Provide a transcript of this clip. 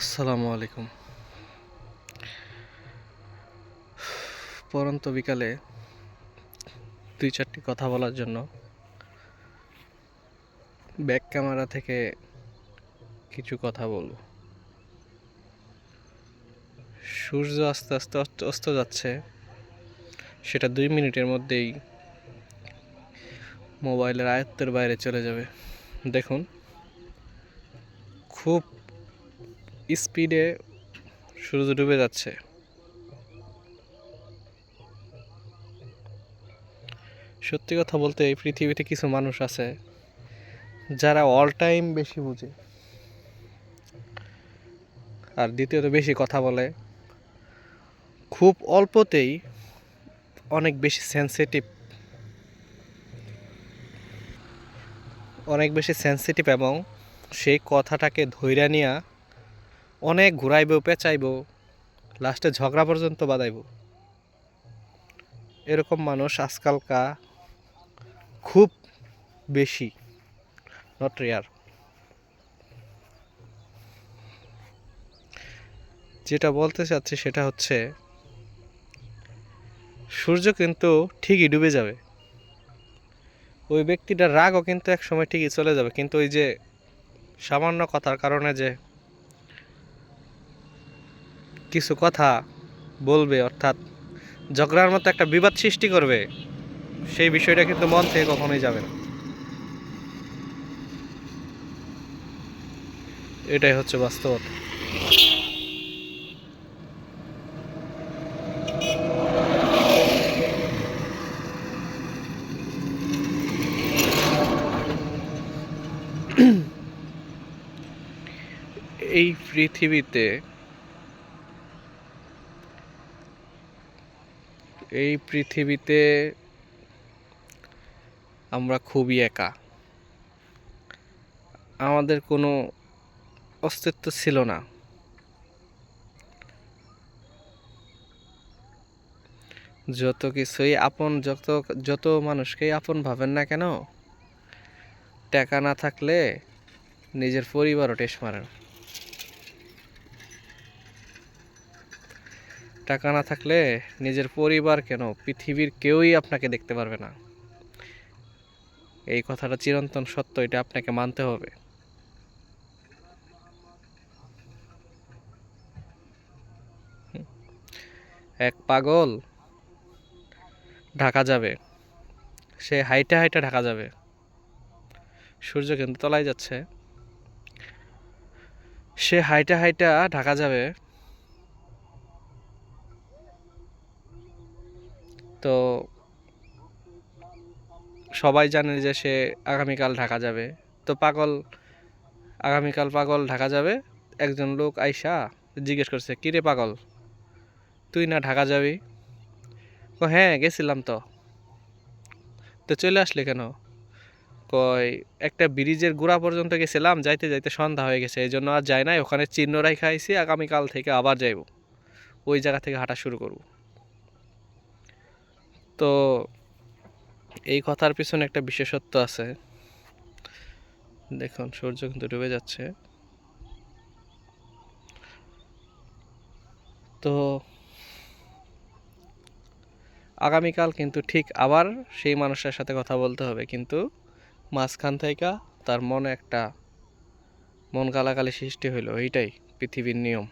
আসসালামু আলাইকুম। পরন্ত বিকালে দুই চারটি কথা বলার জন্য ব্যাক ক্যামেরা থেকে কিছু কথা বলবো। সূর্য আস্তে আস্তে অস্ত যাচ্ছে, সেটা 2 মিনিটের মধ্যেই মোবাইলের আয়ত্তের বাইরে চলে যাবে। দেখুন, খুব স্পিডে সূর্য ডুবে যাচ্ছে। সত্যি কথা বলতে এই পৃথিবীতে কিছু মানুষ আছে যারা অল টাইম বেশি বুঝে, আর দ্বিতীয়ত বেশি কথা বলে, খুব অল্পতেই অনেক বেশি সেন্সিটিভ এবং সেই কথাটাকে ধইরা নিয়া অনেক ঘুরাইব, পেঁচাইব, লাস্টে ঝগড়া পর্যন্ত বাঁধাইব। এরকম মানুষ আজকালকা খুব বেশি, নট রেয়ার। যেটা বলতে চাচ্ছি সেটা হচ্ছে, সূর্য কিন্তু ঠিকই ডুবে যাবে, ওই ব্যক্তিটার রাগও কিন্তু এক সময় ঠিকই চলে যাবে, কিন্তু ওই যে সামান্য কথার কারণে যে কিছু কথা বলবে, অর্থাৎ ঝগড়ার মতো একটা বিবাদ সৃষ্টি করবে, সেই বিষয়টা কিন্তু মন থেকে কখনোই যাবে না। এটাই হচ্ছে বাস্তবতা। এই পৃথিবীতে এই পৃথিবীতে আমরা খুবই একা। আমাদের কোনো অস্তিত্ব ছিল না। যত কিছুই আপন, যত মানুষকেই আপন ভাবেন না কেন, টাকা না থাকলে নিজের পরিবারও ঠেস মারেন। টাকা না থাকলে নিজের পরিবার কেন, পৃথিবীর কেউই আপনাকে দেখতে পারবে না। এই কথাটা চিরন্তন সত্য, এটা আপনাকে মানতে হবে। এক পাগল ঢাকা যাবে, সে হাইটা হাইটা ঢাকা যাবে। সূর্য কিন্তু তলায় যাচ্ছে, সে হাইটা হাইটা ঢাকা যাবে। তো সবাই জানে যে সে আগামীকাল ঢাকা যাবে। তো আগামীকাল ঢাকা যাবে। একজন লোক আইসা জিজ্ঞেস করছে, কিরে পাগল, তুই না ঢাকা যাবি? ও হ্যাঁ, গেছিলাম তো। তো চলে আসলে কেন? কয়, একটা ব্রিজের গোড়া পর্যন্ত গেছিলাম, যাইতে যাইতে সন্ধ্যা হয়ে গেছে, এই জন্য আর যাই নাই। ওখানে চিহ্ন রাইখা আইছি, আগামীকাল থেকে আবার যাইব, ওই জায়গা থেকে হাঁটা শুরু করব। তো এই কথার পিছনে একটা বিশেষত্ব আছে। দেখুন, সূর্য কিন্তু ডুবে যাচ্ছে। তো আগামীকাল কিন্তু ঠিক আবার সেই মানুষের সাথে কথা বলতে হবে, কিন্তু মাঝখান থেকে তার মনে একটা মন গালাগালি সৃষ্টি হইলো। এইটাই পৃথিবীর নিয়ম।